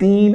3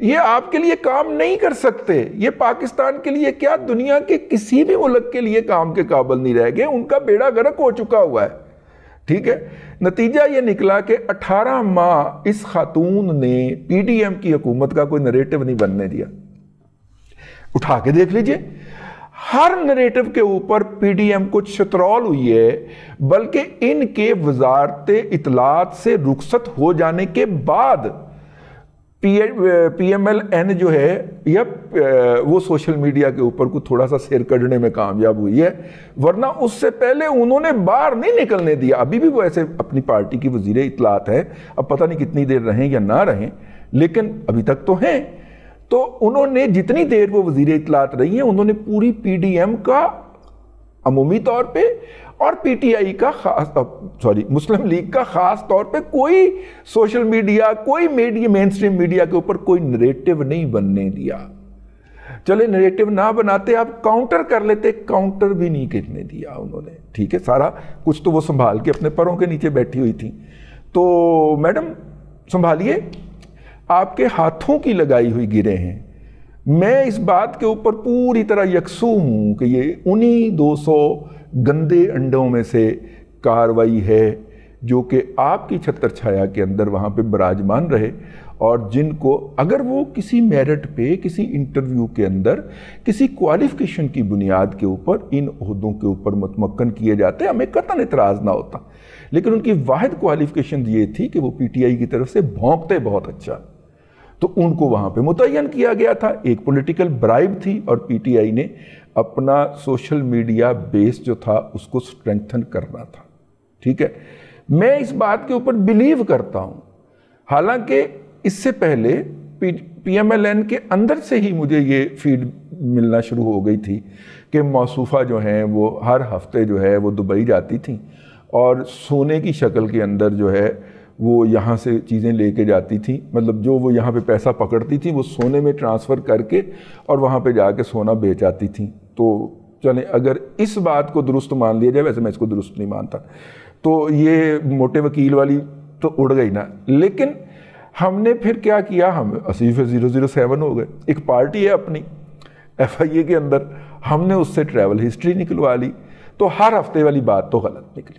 یہ آپ کے لیے کام نہیں کر سکتے. یہ پاکستان کے لیے کیا دنیا کے کسی بھی ملک کے لیے کام کے قابل نہیں رہ گئے. ان کا بیڑا غرق ہو چکا ہوا ہے. ٹھیک ہے. نتیجہ یہ نکلا کہ 18 ماہ اس خاتون نے پی ڈی ایم کی حکومت کا کوئی نریٹو نہیں بننے دیا. اٹھا کے دیکھ لیجئے, ہر نریٹو کے اوپر پی ڈی ایم کو چترول ہوئی ہے, بلکہ ان کے وزارت اطلاعات سے رخصت ہو جانے کے بعد پی ایم ایل این جو ہے یا وہ سوشل میڈیا کے اوپر کو تھوڑا سا سیر کڑنے میں کامیاب ہوئی ہے, ورنہ اس سے پہلے انہوں نے باہر نہیں نکلنے دیا. ابھی بھی وہ ایسے اپنی پارٹی کی وزیر اطلاعات ہے, اب پتہ نہیں کتنی دیر رہیں یا نہ رہیں, لیکن ابھی تک تو ہیں. تو انہوں نے جتنی دیر وہ وزیر اطلاعات رہی ہیں, انہوں نے پوری پی ڈی ایم کا عمومی طور پہ اور پی ٹی آئی کا مسلم لیگ کا خاص طور پہ کوئی سوشل میڈیا, کوئی مین سٹریم میڈیا کے اوپر کوئی نریٹو نہیں بننے دیا. چلے نریٹو نہ بناتے, آپ کاؤنٹر کر لیتے, کاؤنٹر بھی نہیں کرنے دیا انہوں نے. ٹھیک ہے, سارا کچھ تو وہ سنبھال کے اپنے پروں کے نیچے بیٹھی ہوئی تھی. تو میڈم سنبھالیے, آپ کے ہاتھوں کی لگائی ہوئی گرے ہیں. میں اس بات کے اوپر پوری طرح یکسو ہوں کہ یہ انہی 200 گندے انڈوں میں سے کاروائی ہے جو کہ آپ کی چھتر چھایا کے اندر وہاں پہ براجمان رہے, اور جن کو اگر وہ کسی میرٹ پہ, کسی انٹرویو کے اندر, کسی کوالیفیکیشن کی بنیاد کے اوپر ان عہدوں کے اوپر متمکن کیے جاتے, ہمیں قطعاً اعتراض نہ ہوتا. لیکن ان کی واحد کوالیفیکیشن یہ تھی کہ وہ پی ٹی آئی کی طرف سے بھونکتے بہت اچھا, تو ان کو وہاں پہ متعین کیا گیا تھا. ایک پولیٹیکل برائب تھی, اور پی ٹی آئی نے اپنا سوشل میڈیا بیس جو تھا اس کو سٹرینتھن کرنا تھا. ٹھیک ہے, میں اس بات کے اوپر بلیو کرتا ہوں. حالانکہ اس سے پہلے پی ایم ایل این کے اندر سے ہی مجھے یہ فیڈ ملنا شروع ہو گئی تھی کہ موصوفہ جو ہیں وہ ہر ہفتے جو ہے وہ دبئی جاتی تھیں, اور سونے کی شکل کے اندر جو ہے وہ یہاں سے چیزیں لے کے جاتی تھیں. مطلب جو وہ یہاں پہ پیسہ پکڑتی تھیں وہ سونے میں ٹرانسفر کر کے اور وہاں پہ جا کے سونا بیچ آتی تھیں. تو چلیں اگر اس بات کو درست مان لیا جائے, ویسے میں اس کو درست نہیں مانتا, تو یہ موٹے وکیل والی تو اڑ گئی نا. لیکن ہم نے پھر کیا کیا, ہم اصیف 007 ہو گئے. ایک پارٹی ہے اپنی ایف آئی اے کے اندر, ہم نے اس سے ٹریول ہسٹری نکلوا لی, تو ہر ہفتے والی بات تو غلط نکلی.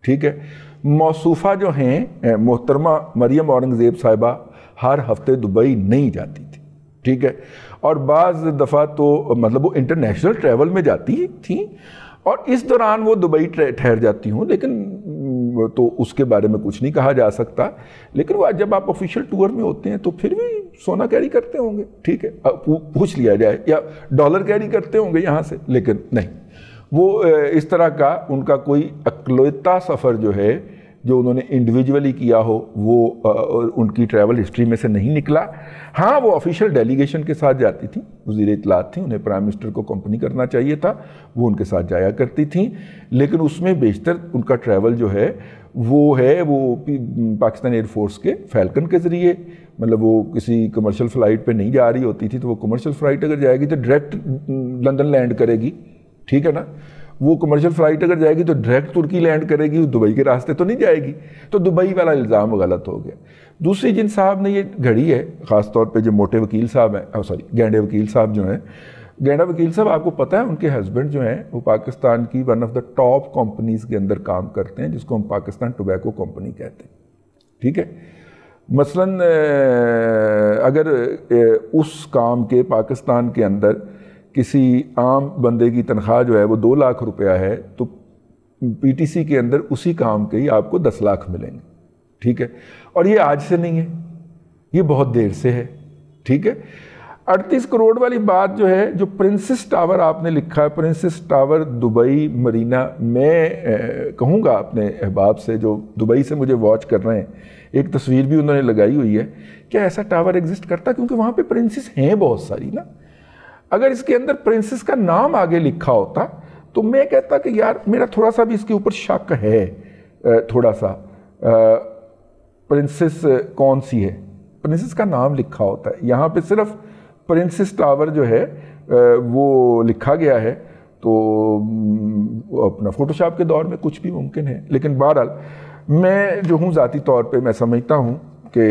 ٹھیک ہے, موصوفہ جو ہیں محترمہ مریم اورنگزیب صاحبہ ہر ہفتے دبئی نہیں جاتی تھی. ٹھیک ہے, اور بعض دفعہ تو مطلب وہ انٹرنیشنل ٹریول میں جاتی تھیں, اور اس دوران وہ دبئی ٹھہر جاتی ہوں, لیکن تو اس کے بارے میں کچھ نہیں کہا جا سکتا. لیکن وہ جب آپ آفیشیل ٹور میں ہوتے ہیں تو پھر بھی سونا کیری کرتے ہوں گے. ٹھیک ہے, پوچھ لیا جائے, یا ڈالر کیری کرتے ہوں گے یہاں سے, لیکن نہیں, وہ اس طرح کا ان کا کوئی اقلیتا سفر جو ہے جو انہوں نے انڈیویجولی کیا ہو وہ ان کی ٹریول ہسٹری میں سے نہیں نکلا. ہاں وہ آفیشیل ڈیلیگیشن کے ساتھ جاتی تھیں, وزیر اطلاعات تھیں, انہیں پرائم منسٹر کو کمپنی کرنا چاہیے تھا, وہ ان کے ساتھ جایا کرتی تھیں. لیکن اس میں بیشتر ان کا ٹریول جو ہے وہ پاکستان ایئر فورس کے فیلکن کے ذریعے, مطلب وہ کسی کمرشل فلائٹ پہ نہیں جا رہی ہوتی تھی. تو وہ کمرشل فلائٹ اگر جائے گی تو ڈائریکٹ لندن لینڈ کرے گی. ٹھیک ہے نا, وہ کمرشل فلائٹ اگر جائے گی تو ڈائریکٹ ترکی لینڈ کرے گی, دبئی کے راستے تو نہیں جائے گی. تو دبئی والا الزام غلط ہو گیا. دوسری جن صاحب نے یہ گھڑی ہے, خاص طور پہ جو موٹے وکیل صاحب ہیں, گینڈے وکیل صاحب جو ہیں, گینڈا وکیل صاحب آپ کو پتہ ہے ان کے ہسبینڈ جو ہیں وہ پاکستان کی one of the top companies کے اندر کام کرتے ہیں, جس کو ہم پاکستان ٹوبیکو کمپنی کہتے ہیں. ٹھیک ہے, مثلاً اگر اس کام کے پاکستان کے اندر کسی عام بندے کی تنخواہ جو ہے وہ 2 لاکھ روپیہ ہے, تو پی ٹی سی کے اندر اسی کام کے ہی آپ کو 10 لاکھ ملیں گے. ٹھیک ہے, اور یہ آج سے نہیں ہے, یہ بہت دیر سے ہے. ٹھیک ہے, 38 کروڑ والی بات جو ہے, جو پرنسس ٹاور آپ نے لکھا ہے, پرنسس ٹاور دبئی مرینا, میں کہوں گا اپنے احباب سے جو دبئی سے مجھے واچ کر رہے ہیں, ایک تصویر بھی انہوں نے لگائی ہوئی ہے, کیا ایسا ٹاور ایگزسٹ کرتا, کیونکہ وہاں پہ پرنسس ہیں بہت ساری نا. اگر اس کے اندر پرنسس کا نام آگے لکھا ہوتا تو میں کہتا کہ یار میرا تھوڑا سا بھی اس کے اوپر شک ہے, تھوڑا سا. پرنسس کون سی ہے, پرنسس کا نام لکھا ہوتا ہے, یہاں پہ صرف پرنسس ٹاور جو ہے وہ لکھا گیا ہے. تو اپنا فوٹو شاپ کے دور میں کچھ بھی ممکن ہے. لیکن بہرحال میں جو ہوں ذاتی طور پہ میں سمجھتا ہوں کہ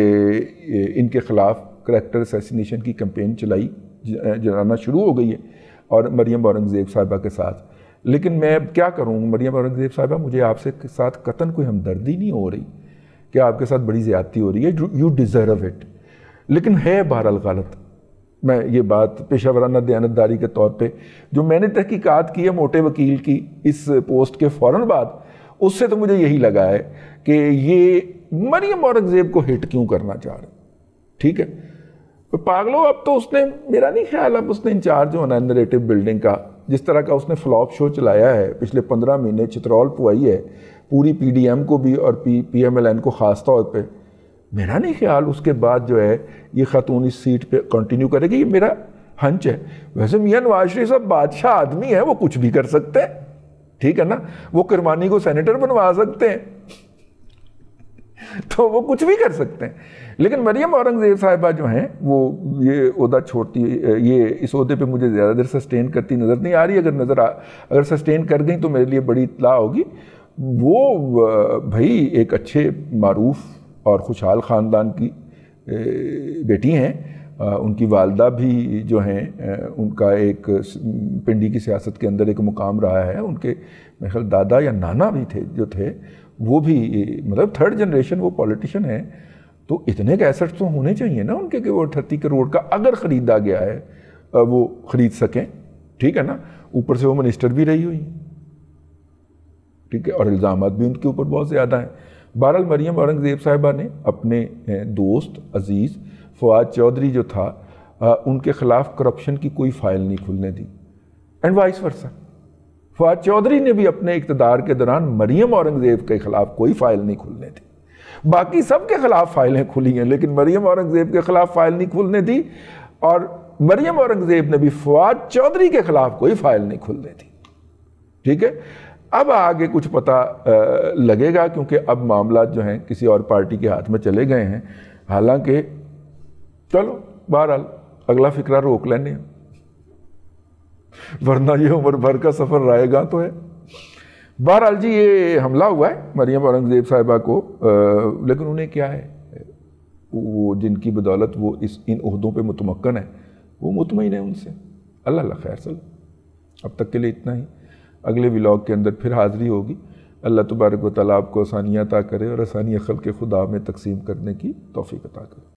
ان کے خلاف کریکٹر اسیسینیشن کی کیمپین چلانا شروع ہو گئی ہے اور مریم اورنگزیب صاحبہ کے ساتھ. لیکن میں اب کیا کروں مریم اورنگزیب صاحبہ, مجھے آپ سے ساتھ قطعاً کوئی ہمدردی نہیں ہو رہی کہ آپ کے ساتھ بڑی زیادتی ہو رہی ہے, یو ڈیزرو اٹ, لیکن ہے بہرحال غلط. میں یہ بات پیشہ ورانہ دیانتداری کے طور پہ جو میں نے تحقیقات کی ہے موٹے وکیل کی اس پوسٹ کے فوراً بعد, اس سے تو مجھے یہی لگا ہے کہ یہ مریم اورنگزیب کو ہٹ کیوں کرنا چاہ رہے. ٹھیک ہے پاگلو, اب تو اس نے, میرا نہیں خیال اب اس نے انچارج ہونا ہے نریٹو بلڈنگ کا. جس طرح کا اس نے فلاپ شو چلایا ہے پچھلے 15 مہینے, چترول پوائی ہے پوری پی ڈی ایم کو بھی اور پی ایم ایل این کو خاص طور پہ, میرا نہیں خیال اس کے بعد جو ہے یہ خاتون اس سیٹ پہ کنٹینیو کرے گی. یہ میرا ہنچ ہے. ویسے میاں نواز شریف صاحب بادشاہ آدمی ہے, وہ کچھ بھی کر سکتے ہیں, ٹھیک ہے نا, وہ کرمانی کو سینیٹر بنوا سکتے ہیں تو وہ کچھ بھی کر سکتے ہیں. لیکن مریم اورنگزیب صاحبہ جو ہیں وہ یہ عہدہ چھوڑتی, یہ اس عہدے پہ مجھے زیادہ دیر سسٹین کرتی نظر نہیں آ رہی. اگر سسٹین کر گئیں تو میرے لیے بڑی اطلاع ہوگی. وہ بھائی ایک اچھے معروف اور خوشحال خاندان کی بیٹی ہیں. ان کی والدہ بھی جو ہیں ان کا ایک پنڈی کی سیاست کے اندر ایک مقام رہا ہے. ان کے میرے خیال دادا یا نانا بھی تھے وہ بھی مطلب 3rd جنریشن وہ پولیٹیشین ہیں. تو اتنے کے ایسٹس تو ہونے چاہیے نا ان کے کہ وہ 38 کروڑ کا اگر خریدا گیا ہے وہ خرید سکیں. ٹھیک ہے نا, اوپر سے وہ منسٹر بھی رہی ہوئی ہیں, ٹھیک ہے, اور الزامات بھی ان کے اوپر بہت زیادہ ہیں. بہرحال مریم اورنگزیب صاحبہ نے اپنے دوست عزیز فواد چودھری جو تھا ان کے خلاف کرپشن کی کوئی فائل نہیں کھلنے دی, and vice versa. Fawad Chaudhry نے بھی اپنے اقتدار کے دوران مریم اورنگزیب کے خلاف کوئی فائل نہیں کھلنے دی. باقی سب کے خلاف فائلیں کھلی ہیں لیکن مریم اورنگزیب کے خلاف فائل نہیں کھلنے دی, اور مریم اورنگزیب نے بھی فواد چودھری کے خلاف کوئی فائل نہیں کھلنے دی. ٹھیک ہے, اب آگے کچھ پتہ لگے گا کیونکہ اب معاملات جو ہیں کسی اور پارٹی کے ہاتھ میں چلے گئے ہیں. حالانکہ چلو بہرحال اگلا فقرہ روک لینے ہیں, ورنہ یہ عمر بھر کا سفر رہے گا تو ہے. بہرحال جی یہ حملہ ہوا ہے مریم اورنگزیب صاحبہ کو, لیکن انہیں کیا ہے, وہ جن کی بدولت وہ ان عہدوں پہ متمکن ہے وہ مطمئن ہے ان سے. اللہ خیر صلی. اب تک کے لیے اتنا ہی. اگلے ولاگ کے اندر پھر حاضری ہوگی. اللہ تبارک و تعالیٰ آپ کو آسانیاں عطا کرے اور آسانی خلق خدا میں تقسیم کرنے کی توفیق عطا کرے.